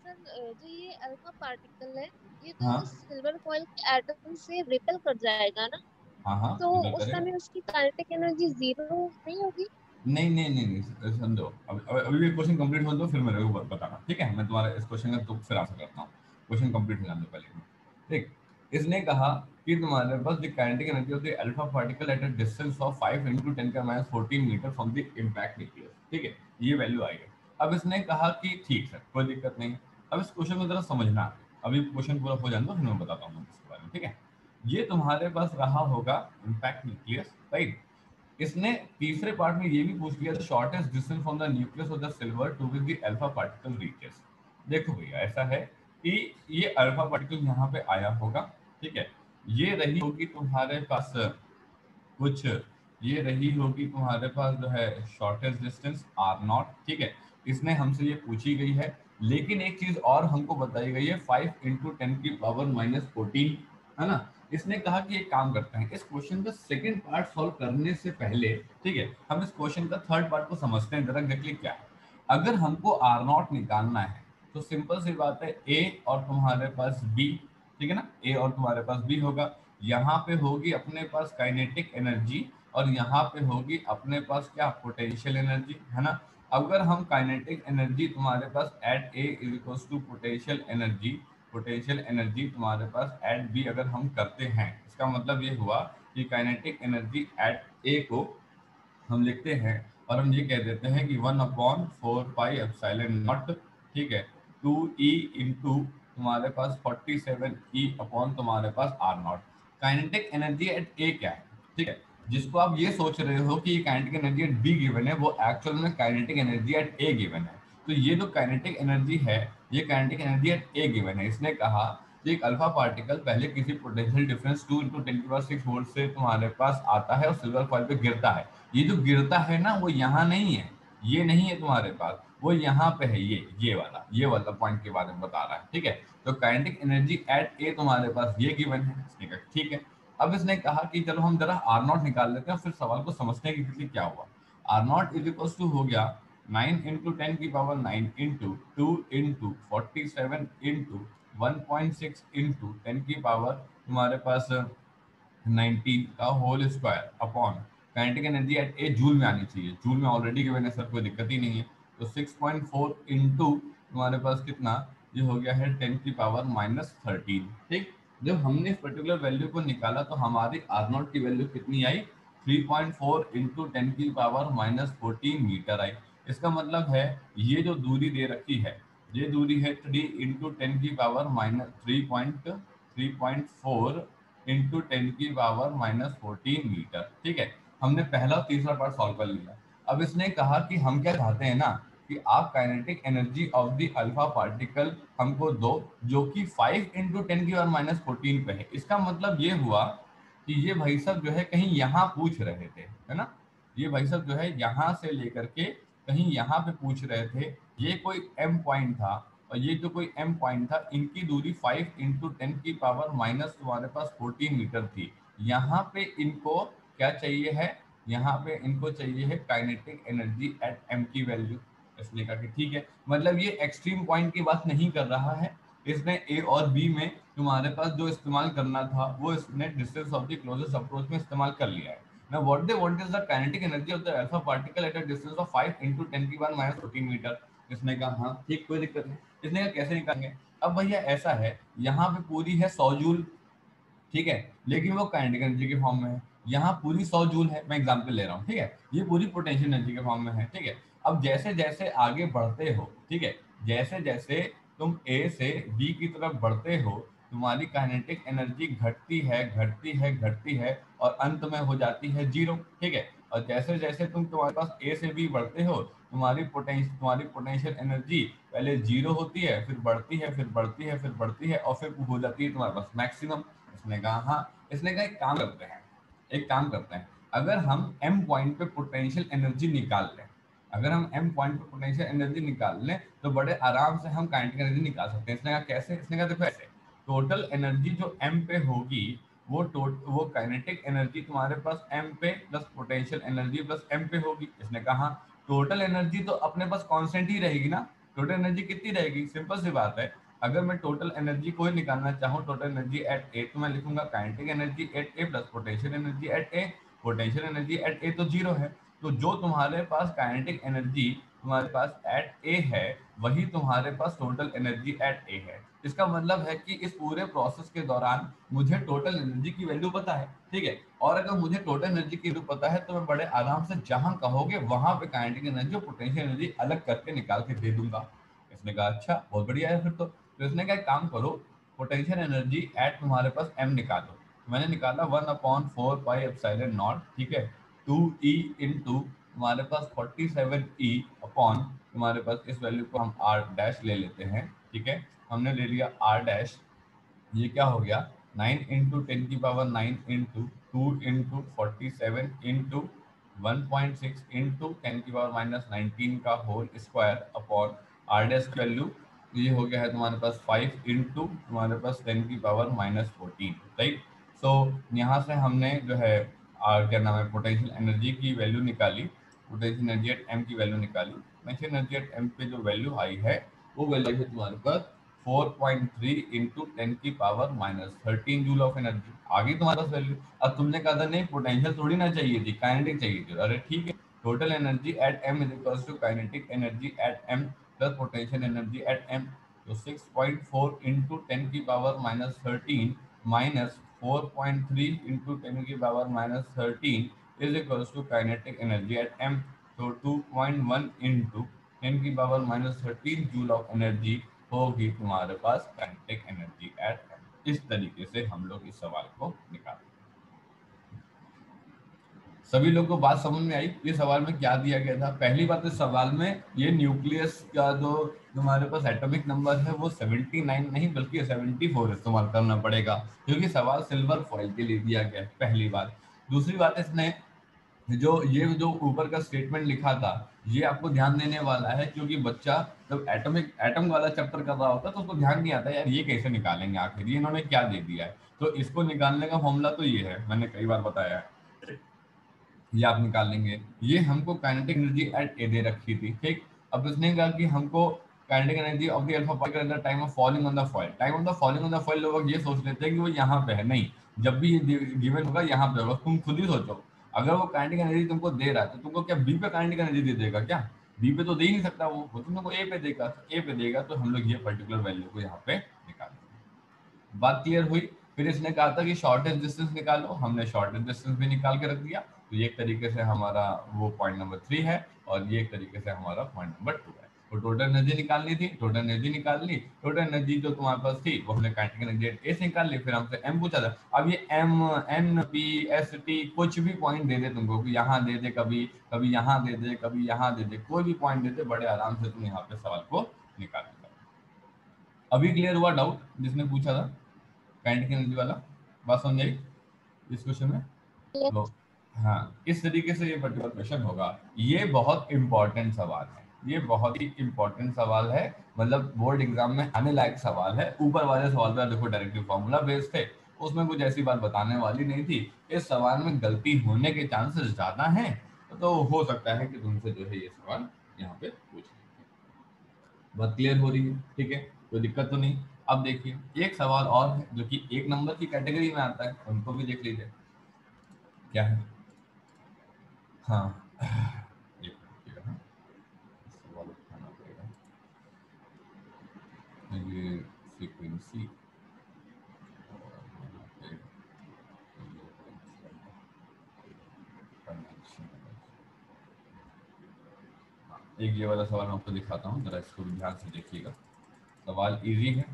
सर जो ये अल्फा पार्टिकल है, ये हाँ तो सिल्वर फॉइल के एटम से रिपेल कर जाएगा ना, हाँ हाँ तो रिपल उस करेगा। समय उसकी काइनेटिक एनर्जी जीरो नहीं होगी? नहीं नहीं नहीं नहीं समझो, अभी भी क्वेश्चन कंप्लीट हो दो फिर मेरे को बताना, ठीक है, मैं तुम्हारे इस क्वेश्चन का तो फिर आंसर करता हूँ, क्वेश्चन कंप्लीट हो जाने दो पहले, ठीक। इसने कहा कि तुम्हारे पास the kinetic energy of the alpha particle at a distance of 5 into 10⁻14 metre from the impact nucleus, ठीक है, ये वैल्यू आई है। अब इसने कहा कि ठीक सर कोई दिक्कत नहीं, अब इस क्वेश्चन को जरा समझना है, अभी क्वेश्चन पूरा हो जाने दो फिर मैं बताता हूँ इसके बारे में, ठीक है। ये तुम्हारे पास रहा होगा इम्पैक्ट न्यूक्लियस, राइट। इसने तीसरे पार्ट में ये भी पूछ लिया, the shortest distance from the nucleus of the silver to which the alpha particle reaches. देखो भैया ऐसा है कि ये अल्फा पार्टिकल यहाँ पे आया होगा, ठीक है, ये रही होगी तुम्हारे पास कुछ, ये रही होगी तुम्हारे पास जो है शॉर्टेस्ट डिस्टेंस r0, ठीक है, इसने हमसे ये पूछी गई है, लेकिन एक चीज और हमको बताई गई है 5 इंटू 10⁻14, है ना। इसने कहा कि एक काम करते हैं, इस क्वेश्चन का सेकंड पार्ट सॉल्व करने से पहले, ठीक है, हम इस क्वेश्चन का थर्ड पार्ट को समझते हैं जरा एग्जैक्टली क्या है। अगर हमको r0 निकालना है तो सिंपल सी बात है a और तुम्हारे पास b, ठीक है ना, a और तुम्हारे पास b होगा, यहाँ पे होगी अपने पास काइनेटिक एनर्जी और यहाँ पे होगी अपने पास क्या पोटेंशियल एनर्जी, है ना। अगर हम काइनेटिक एनर्जी तुम्हारे पास at A is equals to potential energy तुम्हारे पास एट बी अगर हम करते हैं, इसका मतलब ये हुआ कि काइनेटिक एनर्जी एट ए को हम लिखते हैं और हम ये कह देते हैं कि 1/4 पाई एप्सिलॉन नॉट, ठीक है, 2E इंटू तुम्हारे पास 47E अपॉन तुम्हारे पास R naught. Kinetic energy at A क्या है, ठीक है, जिसको आप ये सोच रहे हो कि ये kinetic energy at be given है, वो एक्चुअल में kinetic energy at A given है। तो ये जो काइनेटिक एनर्जी है, ये kinetic energy at A given है। इसने कहा कि एक अल्फा पार्टिकल पहले किसी पोटेंशियल डिफरेंस 2 × 10⁻⁶ वोल्ट से तुम्हारे पास आता है और सिल्वर फॉइल पे गिरता है। ये जो गिरता है ना, वो यहाँ नहीं है, ये नहीं है तुम्हारे पास, वो यहाँ पे है, ये वाला पॉइंट के बारे में बता रहा है, ठीक है। तो काइनेटिक एनर्जी एट ए तुम्हारे पास ये गिवन है। इसने कहा ठीक है। अब इसने कहा कि चलो हम जरा आर नॉट निकाल लेते हैं, फिर सवाल को समझते हैं कि क्या हुआ। R naught is equal to हो गया 9 × 10⁻⁹ इंटू 2 × 47 इंटू 1.6 इंटू 10⁻, तुम्हारे पास 19 का whole square upon kinetic energy at A joule में आनी चाहिए, जूल में ऑलरेडी गिवन है सर, कोई दिक्कत ही नहीं है। तो 6.4 इंटू तुम्हारे पास कितना, ये हो गया है 10⁻⁻13, ठीक। जब हमने इस पर्टिकुलर वैल्यू को निकाला तो हमारी आर नॉट की वैल्यू कितनी आई, 3.4 इंटू 10⁻⁻14 मीटर आई। इसका मतलब है ये जो दूरी दे रखी है, ये दूरी है 3 इंटू 10⁻3.4 इंटू 10⁻⁻14 मीटर, ठीक है। हमने पहला और तीसरा पार्ट सॉल्व कर लिया। अब इसने कहा कि हम क्या चाहते हैं ना, कि आप kinetic energy of the alpha particle हमको दो, जो कि 5 इंटू 10⁻⁻14 पे है। इसका मतलब ये हुआ कि ये भाई साहब जो है कहीं यहाँ पूछ रहे थे, है ना, ये भाई साहब जो है यहाँ से लेकर के कहीं यहाँ पे पूछ रहे थे। ये कोई एम पॉइंट था और ये जो कोई एम पॉइंट था, इनकी दूरी 5 इंटू 10⁻⁻ तुम्हारे पास 14 मीटर थी। यहाँ पे इनको क्या चाहिए है, यहाँ पे इनको चाहिए है काइनेटिक एनर्जी एट एम की वैल्यू। इसने कहा कि ठीक है, मतलब ये एक्सट्रीम पॉइंट की बात नहीं कर रहा है, इसने ए और बी में तुम्हारे पास जो इस्तेमाल करना था वो इसने distance of the closest approach में इस्तेमाल कर लिया है। Now what they want is the kinetic energy of the alpha particle at a distance of 5 into 10⁻⁻14 metre. इसने कहा हाँ ठीक, कोई दिक्कत नहीं। इसने कहा कैसे निकालेंगे। अब भैया ऐसा है, यहाँ पे पूरी है 100 जूल, ठीक है, लेकिन वो काइनेटिक एनर्जी के फॉर्म में है। यहाँ पूरी 100 जूल है, मैं एग्जांपल ले रहा हूँ, ठीक है, ये पूरी पोटेंशियल एनर्जी के फॉर्म में है, ठीक है। अब जैसे जैसे आगे बढ़ते हो, ठीक है, जैसे जैसे तुम ए से बी की तरफ बढ़ते हो, तुम्हारी काइनेटिक एनर्जी घटती है घटती है घटती है और अंत में हो जाती है जीरो, ठीक है। और जैसे जैसे तुम्हारे पास ए से बी बढ़ते हो, तुम्हारी पोटेंशियल एनर्जी पहले जीरो होती है, फिर बढ़ती है, फिर बढ़ती है, फिर बढ़ती है और फिर हो जाती है तुम्हारे पास मैक्सिमम। इसने कहा हाँ। इसने कहा एक काम करते हैं, अगर हम एम पॉइंट पे पोटेंशियल एनर्जी निकाल लें, अगर हम एम पॉइंट पे पोटेंशियल एनर्जी निकाल लें तो बड़े आराम से हम काइनेटिक एनर्जी निकाल सकते हैं। इसने कहा कैसे, इसने कहा देखो ऐसे, टोटल एनर्जी जो एम पे होगी वो काइनेटिक एनर्जी तुम्हारे पास एम पे plus potential energy plus M पे होगी। इसने कहा टोटल एनर्जी तो अपने पास कांस्टेंट ही रहेगी ना, टोटल एनर्जी कितनी रहेगी, सिंपल सी बात है। अगर मैं टोटल एनर्जी को ही निकालना चाहूँ, टोटल एनर्जी एट ए, तो मैं लिखूंगा kinetic energy at A plus potential energy at A. Potential energy at A तो जीरो है, तो जो तुम्हारे पास काइनेटिक एनर्जी तुम्हारे पास एट ए है, वही तुम्हारे पास टोटल एनर्जी एट ए है। इसका मतलब है कि इस पूरे प्रोसेस के दौरान मुझे टोटल एनर्जी की वैल्यू पता है, ठीक है। और अगर मुझे टोटल एनर्जी की वैल्यू पता है तो मैं बड़े आराम से जहां कहोगे वहां पे काइनेटिक एनर्जी और पोटेंशियल एनर्जी अलग करके निकाल के दे दूंगा। इसने कहा अच्छा बहुत बढ़िया है फिर तो इसने कहा एक काम करो, पोटेंशियल एनर्जी एट तुम्हारे पास एम निकालो। तो मैंने निकाला 1/4 पाई एप्सिलॉन नॉट, ठीक है, 2E इंटू तुम्हारे पास 47E अपॉन तुम्हारे पास इस वैल्यू को हम आर डैश ले लेते हैं, ठीक है, हमने ले लिया आर डैश। ये क्या हो गया 9 into 10⁻⁹ into 2 into 47 into 1.6 into 10⁻⁻19 का whole square upon R dash की वैल्यू। ये हो गया है तुम्हारे पास 5 इंटू तुम्हारे पास 10⁻⁻14, राइट। सो यहाँ से हमने जो है क्या नाम है पोटेंशियल एनर्जी की वैल्यू निकाली, पोटेंशियल एनर्जी एट एम की वैल्यू निकाली। पोटेंशियल एनर्जी एट एम पे जो वैल्यू आई है वो वैल्यू है तुम्हारे पास 4.3 इंटू 10⁻⁻13 जूल ऑफ एनर्जी आ गई तुम्हारे पास वैल्यू। अब तुमने कहा था नहीं पोटेंशियल थोड़ी ना चाहिए थी, काइनेटिक चाहिए थी। अरे ठीक है, total energy at M is equal to kinetic energy at M plus potential energy at M. तो 6.4 into 10⁻⁻13 minus 4.3 into 10⁻⁻13 is equal to kinetic energy at M. तो 2.1 इंटू 10⁻⁻13 जूल ऑफ एनर्जी होगी तुम्हारे पास काइनेटिक एनर्जी एट एम। इस तरीके से हम लोग इस सवाल को निकालते हैं। सभी लोग को बात समझ में आई? ये सवाल में क्या दिया गया था? पहली बात, इस सवाल में ये न्यूक्लियस का जो तुम्हारे पास एटॉमिक नंबर है वो 79 नहीं बल्कि 74 इस्तेमाल करना पड़ेगा, क्योंकि सवाल सिल्वर फॉइल के लिए दिया गया है, पहली बात। दूसरी बात, इसने जो ऊपर का स्टेटमेंट लिखा था ये आपको ध्यान देने वाला है, क्योंकि बच्चा जब एटम वाला चैप्टर कर रहा होता है तो उसको ध्यान नहीं आता यार ये कैसे निकालेंगे, आखिर ये इन्होंने क्या दे दिया है। तो इसको निकालने का फॉर्मूला तो ये है, मैंने कई बार बताया है, ये आप निकाल लेंगे। ये हमको काइनेटिक एनर्जी एट ए दे रखी थी, ठीक। अब इसने कहा कि हमको kinetic energy of the alpha particle at the time of falling on the foil. Time of the falling on the foil लोग ये सोच लेते हैं कि वो यहाँ पे है, नहीं, जब भी ये गिवन होगा यहाँ पे होगा। तुम खुद ही सोचो, अगर वो काइनेटिक एनर्जी तुमको दे रहा है तो तुमको क्या बी पे काइनेटिक एनर्जी दे देगा? क्या बी पे तो दे ही नहीं सकता, वो तुमको ए पे देगा। ए पे देगा तो हम लोग ये पर्टिकुलर वैल्यू को यहाँ पे निकालेंगे। बात क्लियर हुई? फिर इसने कहा था कि शॉर्टेस्ट डिस्टेंस निकालो, हमने शॉर्टेस्ट डिस्टेंस भी निकाल के रख दिया। तो ये एक तरीके से हमारा वो पॉइंट नंबर 3 है और ये एक तरीके से हमारा पॉइंट नंबर 2 है। तो टोटल एनर्जी निकालनी थी, टोटल एनर्जी निकाल ली। टोटल एनर्जी जो तुम्हारे पास थी वो हमने काइनेटिक एनर्जी ए से निकाल ली। फिर हमसे एम पूछा था। अब ये M, N, P, S, T कुछ भी पॉइंट दे दे तुमको, कि यहाँ दे दे, कभी कभी यहाँ दे दे, कभी यहाँ दे दे, कोई भी पॉइंट दे दे, बड़े आराम से तुम यहाँ पे सवाल को निकाल लेगा। अभी क्लियर हुआ डाउट जिसने पूछा था काइनेटिक एनर्जी वाला? बात समझ आई इस क्वेश्चन में? तो हाँ, इस तरीके से ये पर्टिकुलर क्वेश्चन होगा। ये बहुत इंपॉर्टेंट सवाल है, ये बहुत ही इंपॉर्टेंट सवाल है, मतलब बोर्ड एग्जाम में आने लायक सवाल है। ऊपर वाले सवाल पर देखो डायरेक्टिव फॉर्मूला बेस्ड थे, उसमें कुछ ऐसी बात बताने वाली नहीं थी। इस सवाल में गलती होने के चांसेस ज्यादा हैं, तो हो सकता है कि तुमसे जो है ये सवाल यहाँ पे पूछ लें। बात क्लियर हो रही है? ठीक है, कोई दिक्कत तो नहीं। अब देखिए एक सवाल और है जो कि एक नंबर की कैटेगरी में आता है, उनको भी देख लीजिए क्या है। हाँ, एक मिनट, हाँ, सवाल उठाना पड़ेगा। ये फ्रीक्वेंसी एक ये वाला सवाल मैं आपको दिखाता हूँ, जरा इसको भी ध्यान से देखिएगा। सवाल इजी है।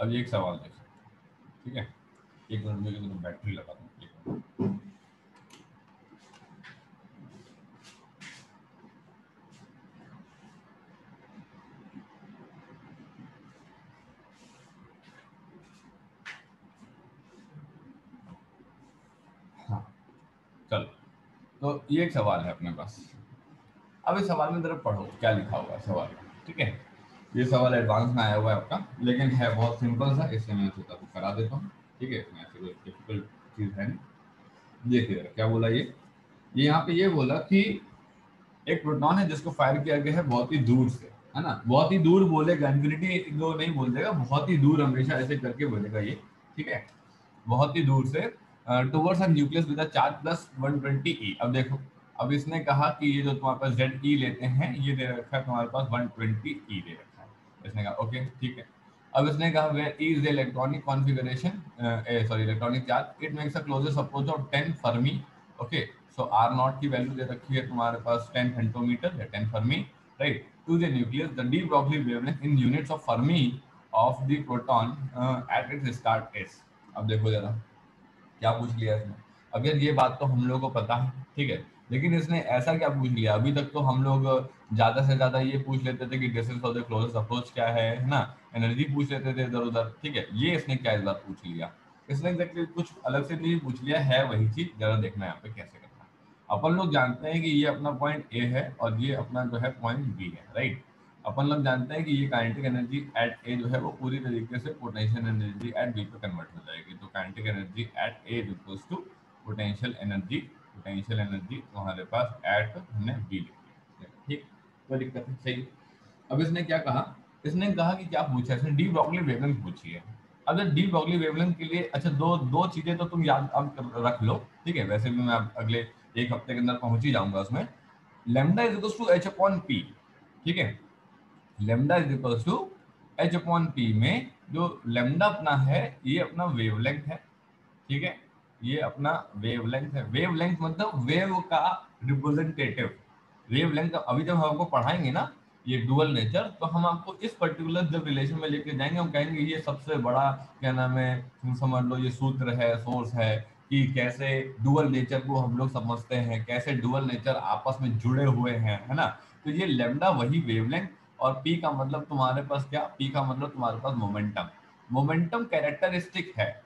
अब ये एक सवाल देखो, ठीक है। एक मिनट में तो बैटरी लगा दूँ। हाँ चलो, तो ये एक सवाल है अपने पास। अब इस सवाल में जरा पढ़ो क्या लिखा हुआ है सवाल में, ठीक है। ये सवाल एडवांस में आया हुआ है आपका, लेकिन है बहुत सिंपल सा, इसलिए मैं सोचा तो करा देता हूँ, ठीक है। इसमें ऐसी कोई डिफिकल्ट चीज़ है नहीं। देखिए क्या बोला ये यहाँ पे ये बोला कि एक प्रोटॉन है जिसको फायर किया गया है बहुत ही दूर से, है ना। बहुत ही दूर बोलेगा, इन्फिनिटी जो नहीं बोल देगा, बहुत ही दूर हमेशा ऐसे करके बोलेगा ये, ठीक है। बहुत ही दूर से towards a nucleus with a charge plus 120 ई। अब देखो, अब इसने कहा कि ये जो तुम्हारे पास जेड ई लेते हैं, ये दे रखा है तुम्हारे पास 120 ई दे रखा है। इसने कहा ओके ठीक है। अब इसने कहा where E is the electronic configuration, sorry electronic charge, it makes a closest approach of 10 fermi. Okay, so R naught की वैल्यू दे रखी है तुम्हारे पास 10 फेंटोमीटर या 10 fermi, right, to the nucleus the de Broglie wavelength in units of fermi of the proton at its start S. अब देखो जरा क्या पूछ लिया इसने। अब यार ये बात तो हम लोग को पता है, ठीक है, लेकिन इसने ऐसा क्या पूछ लिया। अभी तक तो हम लोग ज्यादा से ज्यादा ये पूछ लेते थे कि distance of the closest approach क्या है ना, एनर्जी पूछ लेते थे इधर उधर, ठीक है। ये इसने क्या इस बार पूछ लिया, इसने एग्जैक्टली कुछ अलग से नहीं पूछ लिया है, वही चीज जरा देखना यहाँ पे कैसे करना है। अपन लोग जानते हैं कि ये अपना पॉइंट ए है और ये अपना जो है पॉइंट बी है, राइट। अपन लोग जानते हैं कि ये काइनेटिक एनर्जी एट ए जो है वो पूरी तरीके से पोटेंशियल एनर्जी एट बी पे कन्वर्ट हो जाएगी। तो kinetic energy at A equals to potential energy, potential energy तुम्हारे पास एट हमने बी लिखी है, ठीक, कोई दिक्कत नहीं, सही। अब इसने क्या कहा, इसने कहा कि क्या पूछा, इसने डी ब्रॉगली वेवलेंथ पूछी है। अब डी ब्रॉगली वेवलेंथ के लिए अच्छा दो दो चीजें तो तुम याद अब रख लो, ठीक है। वैसे भी मैं अगले एक हफ्ते के अंदर पहुंच ही जाऊंगा उसमें। Lambda is equals to H upon P, ठीक है। Lambda is equal to H upon P में जो लेमडा अपना है ये अपना वेवलेंथ है, ठीक है, ये अपना वेवलेंथ है। वेवलेंथ मतलब वेव का रिप्रेजेंटेटिव। वेवलेंथ अभी जब हम आपको पढ़ाएंगे ना ये डुअल नेचर, तो हम आपको इस पर्टिकुलर जब रिलेशन में लेके जाएंगे, हम कहेंगे ये सबसे बड़ा क्या नाम है, तुम समझ लो ये सूत्र है, सोर्स है कि कैसे डुअल नेचर को हम लोग समझते हैं, कैसे डुअल नेचर आपस में जुड़े हुए हैं, है ना। तो ये लेमडा वही वेवलेंथ, और पी का मतलब तुम्हारे पास क्या, पी का मतलब तुम्हारे पास मोमेंटम। मोमेंटम कैरेक्टरिस्टिक है,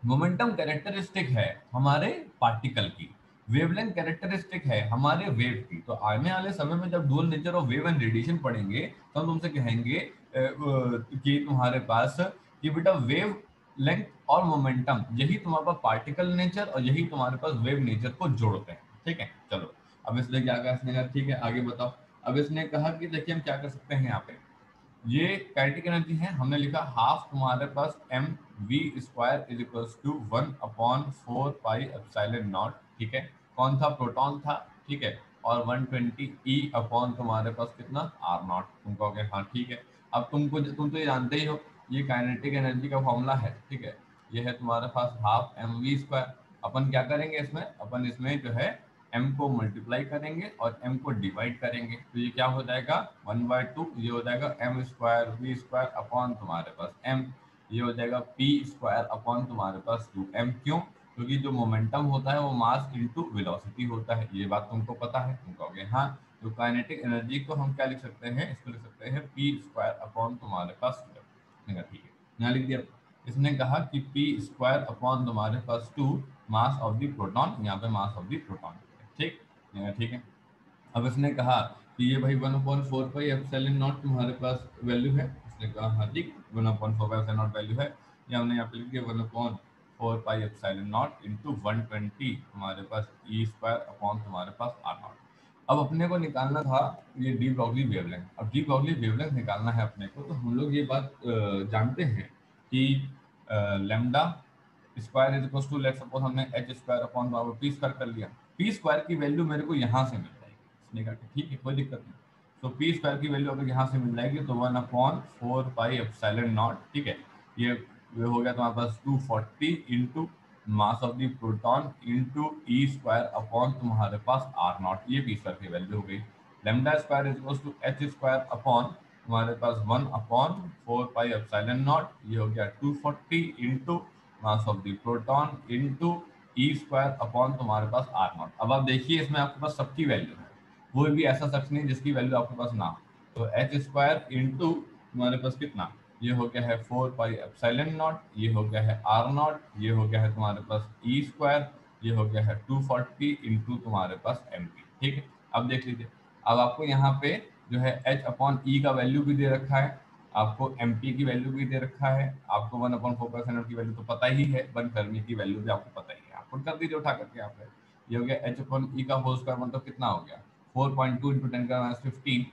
मोमेंटम कैरेक्टरिस्टिक है हमारे पार्टिकल की, वेवलेंथ कैरेक्टरिस्टिक है हमारे वेव की। तो आने वाले समय में जब dual nature of wave and radiation पढ़ेंगे तो हम तुमसे कहेंगे कि तुम्हारे पास कि बेटा वेव लेंथ और मोमेंटम यही तुम्हारे पास पार्टिकल नेचर और यही तुम्हारे पास वेव नेचर को जोड़ते हैं, ठीक है। चलो अब इसने क्या कहा, इसने कहा ठीक है आगे बताओ। अब इसने कहा कि देखिए हम क्या कर सकते हैं यहाँ पे, ये काइनेटिक एनर्जी है, हमने लिखा हाफ तुम्हारे पास M V square is equals to 1/4 pi epsilon naught, ठीक है। कौन था, प्रोटॉन था, ठीक है। और 120 ई अपॉन तुम्हारे पास कितना, आर नॉट। तुम कहोगे हाँ ठीक है। अब तुम तो ये जानते ही हो ये काइनेटिक एनर्जी का फॉर्मूला है, ठीक है। ये है तुम्हारे पास हाफ एम वी स्क्वायर। अपन क्या करेंगे इसमें, अपन इसमें जो है m को मल्टीप्लाई करेंगे और m को डिवाइड करेंगे, तो ये क्या हो जाएगा 1/2, ये हो जाएगा m square v square upon तुम्हारे पास m, ये हो जाएगा p स्क्वायर अपॉन तुम्हारे पास 2m। क्यों, क्योंकि जो मोमेंटम होता है वो मास इनटू वेलोसिटी होता है, ये बात तुमको पता है। तुम कहोगे हाँ, तो काइनेटिक एनर्जी को हम क्या लिख सकते हैं, इसको लिख सकते हैं p स्क्वायर अपॉन तुम्हारे पास 2m, ठीक है यहाँ लिख दिया। इसने कहा कि p स्क्वायर अपॉन तुम्हारे पास 2 मास ऑफ द प्रोटॉन, यहाँ पे मास ऑफ द प्रोटॉन, ठीक, ठीक है। अब इसने कहा कि ये भाई 1/4 पाई एप्सिलॉन नॉट तुम्हारे पास वैल्यू है, इसने कहा हाँ ठीक 1/4 पाई एप्सिलॉन नॉट वैल्यू है। ये हमने यहाँ पे लिख दिया 1/4 पाई एप्सिलॉन नॉट इंटू 120 तुम्हारे पास ई स्क्वायर अपॉन तुम्हारे पास आर नॉट। अब अपने को निकालना था ये डी ब्रॉगली वेवलेंथ। अब डी ब्रॉगली वेवलेंथ निकालना है अपने को, तो हम लोग ये बात जानते हैं कि lambda square is equal to, let's suppose हमने H square upon P square कर लिया। पी स्क्वायर की वैल्यू मेरे को यहाँ से मिल जाएगी, इसने कहा कि ठीक है कोई दिक्कत नहीं। तो पी स्क्वायर की वैल्यू अगर यहाँ से मिल जाएगी तो 1/4 पाई एप्सिलॉन नॉट, ठीक है। ये हो गया तुम्हारे पास 240 into mass of the proton into E square upon तुम्हारे पास आर नॉट, ये पी स्क्वायर की वैल्यू हो गई। Lambda square is equal to H square upon तुम्हारे पास 1/4 पाई एप्सिलॉन नॉट, ये हो गया 240 into mass of the proton into E square upon तुम्हारे पास आर नॉट। अब आप देखिए इसमें आपके पास सबकी वैल्यू है, कोई भी ऐसा शख्स नहीं जिसकी वैल्यू आपके पास ना हो। तो एच स्क्वायर इंटू तुम्हारे पास कितना, ये हो गया है 4 पाई एप्सिलॉन नॉट, ये हो गया है आर नॉट, ये हो गया है तुम्हारे पास ई स्क्वायर, ये हो गया है 240 इंटू तुम्हारे पास एम पी, ठीक है। अब देख लीजिए, अब आपको यहाँ पे जो है एच अपॉन ई का वैल्यू भी दे रखा है, आपको एम पी की वैल्यू भी दे रखा है, आपको 1/4 की वैल्यू तो पता ही है, वन फर्मी की वैल्यू भी आपको पता ही है, आप पुट कर दीजिए उठा करके यहाँ पे। ये हो गया एच अपॉन ई का होल स्क्वायर मतलब कितना हो गया 4.2 इंटू 10⁻15,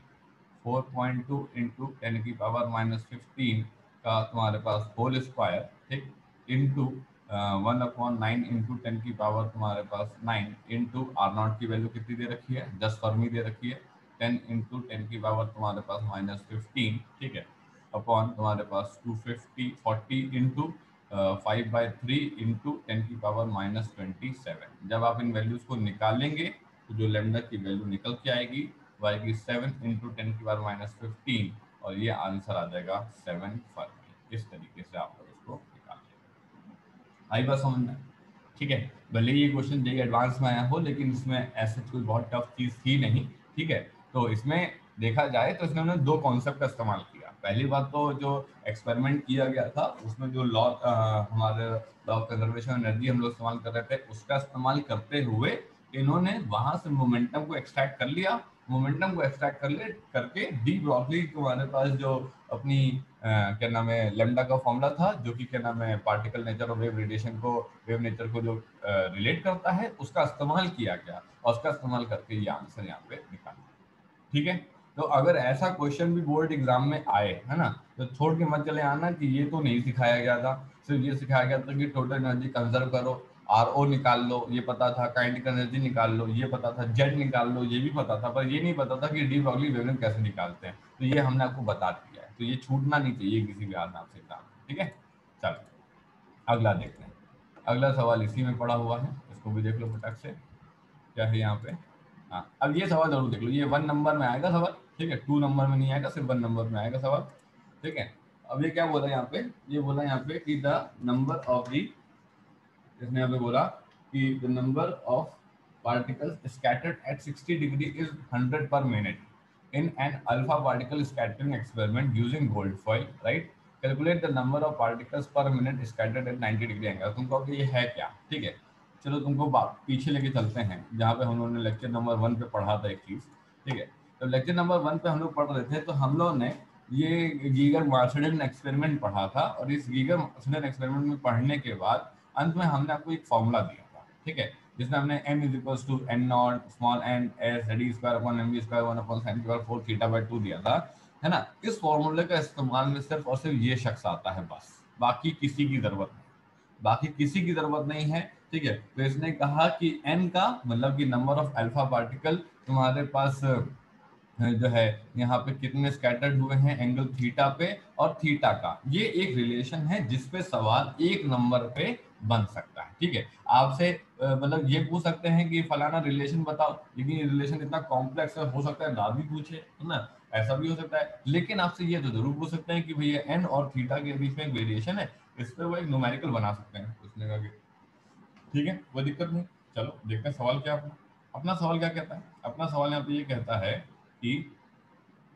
4.2 इंटू 10⁻15 का तुम्हारे पास होल स्क्वायर, ठीक, इंटू 1/9 इंटू 10 तुम्हारे पास 9 इंटू आर नॉट की वैल्यू कितनी दे रखी है 10 फर्मी दे रखी है, 10 इंटू 10 तुम्हारे पास -15, ठीक है, अपॉन तुम्हारे पास 240 इंटू 5/3 इंटू 10⁻27। जब आप इन वैल्यूज को निकालेंगे तो जो लेमडा की वैल्यू निकल के आएगी वो आएगी 7 इंटू 10⁻15, और ये आंसर आ जाएगा 7 फर्मी। इस तरीके से आप लोग इसको निकाल लेंगे। आई बात समझ में, ठीक है। भले ये क्वेश्चन जेई एडवांस में आया हो लेकिन इसमें ऐसे कोई बहुत टफ चीज़ थी नहीं, ठीक है। तो इसमें देखा जाए तो इसमें हमने दो कॉन्सेप्ट का इस्तेमाल किया। पहली बात तो जो एक्सपेरिमेंट किया गया था उसमें जो लॉ हमारे लॉ ऑफ कंजर्वेशन एनर्जी हम लोग इस्तेमाल कर रहे थे उसका इस्तेमाल करते हुए इन्होंने वहां से मोमेंटम को एक्सट्रैक्ट कर लिया। मोमेंटम को एक्सट्रैक्ट करके डी ब्रॉगली हमारे पास जो अपनी क्या नाम है लेमडा का फॉर्मूला था जो कि क्या नाम है पार्टिकल नेचर और वेव रेडिएशन को, वेव नेचर को जो रिलेट करता है उसका इस्तेमाल किया गया और उसका इस्तेमाल करके ये आंसर यहाँ पे निकाला, ठीक है। तो अगर ऐसा क्वेश्चन भी बोर्ड एग्जाम में आए, है ना, तो छोड़ के मत चले आना कि ये तो नहीं सिखाया गया था, सिर्फ ये सिखाया गया था कि टोटल एनर्जी कंजर्व करो, RO निकाल लो ये पता था, काइनेटिक एनर्जी निकाल लो ये पता था, जेड निकाल लो ये भी पता था, पर ये नहीं पता था कि डी ब्रॉगली वेवलेंथ कैसे निकालते हैं। तो ये हमने आपको बता दिया है, तो ये छूटना नहीं चाहिए किसी भी आधार से एग्जाम में, ठीक है। चलो अगला देखते हैं। अगला सवाल इसी में पड़ा हुआ है, इसको भी देख लो फटाक से क्या है यहाँ पे। हाँ अब ये सवाल जरूर देख लो, ये 1 नंबर में आएगा सवाल, ठीक है, 2 नंबर में नहीं आएगा, सिर्फ 1 नंबर में आएगा सवाल, ठीक है। अब ये क्या बोला यहाँ पे, ये बोला यहाँ पे कि द नंबर ऑफ दी, इसने यहाँ पे बोला कि the number of particles scattered at 60 degree is 100 per minute in an alpha particle scattering experiment using gold foil, right? Calculate the number of particles per minute scattered at 90 degree angle। तुम कहोगे ये है क्या, ठीक है, चलो तुमको पीछे लेके चलते हैं जहाँ पे हम लोगों ने लेक्चर नंबर 1 पे पढ़ा था एक चीज, ठीक है। तो लेक्चर नंबर 1 पे हम लोग पढ़ रहे थे, तो हम लोग ने ये गीगर मार्शेल्डन एक्सपेरिमेंट पढ़ा था, और इस गीगर मार्शेल्डन एक्सपेरिमेंट में पढ़ने के बाद अंत में हमने आपको एक फॉर्मूला दिया था, ठीक है, जिसमें हमने m is equal to n naught small n s D square upon M B square 1 upon sine square 4 theta by 2 दिया था, है ना। इस फॉर्मूले का इस्तेमाल में सिर्फ और सिर्फ ये शख्स आता है बस, बाकी किसी की जरूरत नहीं, बाकी किसी की जरूरत नहीं है, ठीक है। तो इसने कहा कि n का मतलब कि नंबर ऑफ अल्फा पार्टिकल तुम्हारे पास जो है यहाँ पे कितने स्कैटर्ड हुए हैं एंगल थीटा पे, और थीटा का ये एक रिलेशन है जिसपे सवाल 1 नंबर पे बन सकता है, ठीक है। आपसे मतलब ये पूछ सकते हैं कि फलाना रिलेशन बताओ, लेकिन ये रिलेशन इतना कॉम्प्लेक्स है, हो सकता है ना भी पूछे, है ना, ऐसा भी हो सकता है। लेकिन आपसे ये तो जरूर पूछ सकते हैं कि भैया एन और थीटा के बीच में एक वेरिएशन है, इस पे वो एक न्यूमेरिकल बना सकते हैं, उसने कहा कि ठीक है कोई दिक्कत नहीं। चलो देखते हैं सवाल क्या अपना, अपना सवाल क्या कहता है। अपना सवाल यहाँ पे ये कहता है कि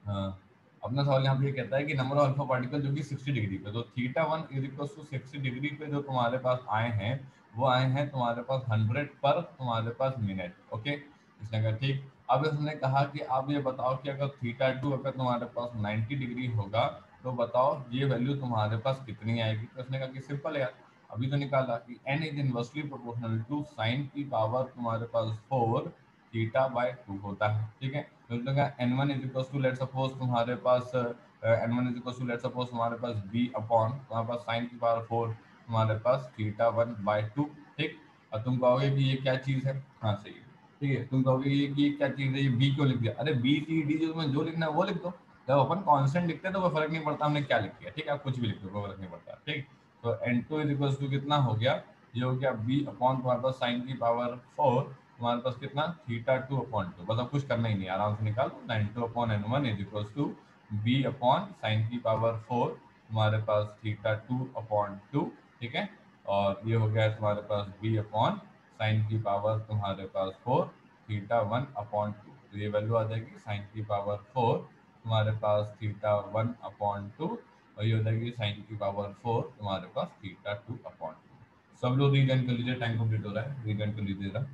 हाँ, अपना सवाल यहाँ पे ये कहता है कि नंबर ऑफ अल्फा पार्टिकल जो कि 60 डिग्री पे, तो theta 1 is equal to 60 degree पे जो तुम्हारे पास आए हैं, वो आए हैं तुम्हारे पास 100 पर तुम्हारे पास मिनट, ओके। इसने कहा ठीक। अब इसने कहा कि आप ये बताओ कि अगर थीटा 2 अगर तुम्हारे पास 90 डिग्री होगा, तो बताओ ये वैल्यू तुम्हारे पास कितनी आएगी। तो इसने कहा कि सिंपल है यार, अभी तो निकाला कि n is inversely proportional to sine की पावर तुम्हारे पास 4 थीटा बाय 2 होता है, ठीक है। तो n1 is equal to let suppose तुम्हारे पास n1 is equal to let suppose तुम्हारे पास b अपॉन तुम्हारे पास साइन की पावर 4 तुम्हारे पास थीटा 1 बाय 2, ठीक। अब तुम कहोगे कि ये क्या चीज है, हाँ सही है, ठीक है। तुम कहोगे ये कि क्या चीज है, ये b क्यों लिख दिया, अरे b c d जो तुम्हें जो लिखना है वो लिख दो, जब अपन कांस्टेंट लिखते हैं तो कोई फर्क नहीं पड़ता हमने क्या लिख दिया, ठीक है, आप कुछ भी लिख दो कोई फर्क नहीं पड़ता, ठीक। तो n2 इज इक्वल टू कितना हो गया, ये हो गया b अपॉन तुम्हारे पास साइन की पावर 4 तुम्हारे पास कितना थीटा 2 अपॉन 2, बस अब कुछ करना ही नहीं, आराम से निकालो 92 upon n1 is equal to b upon sine की पावर 4 तुम्हारे पास थीटा 2 अपॉन 2, ठीक है। और ये हो गया तुम्हारे पास b अपॉन साइन की पावर तुम्हारे पास 4 थीटा 1 अपॉन 2, तो ये वैल्यू आ जाएगी साइन की पावर 4 तुम्हारे पास थीटा 1 अपॉन 2, और ये हो जाएगी साइन की पावर 4 तुम्हारे पास थीटा 2 अपॉन 2। सब लोग रीजन कर लीजिए, टाइम कंप्लीट हो रहा है, रीजन कर लीजिएगा।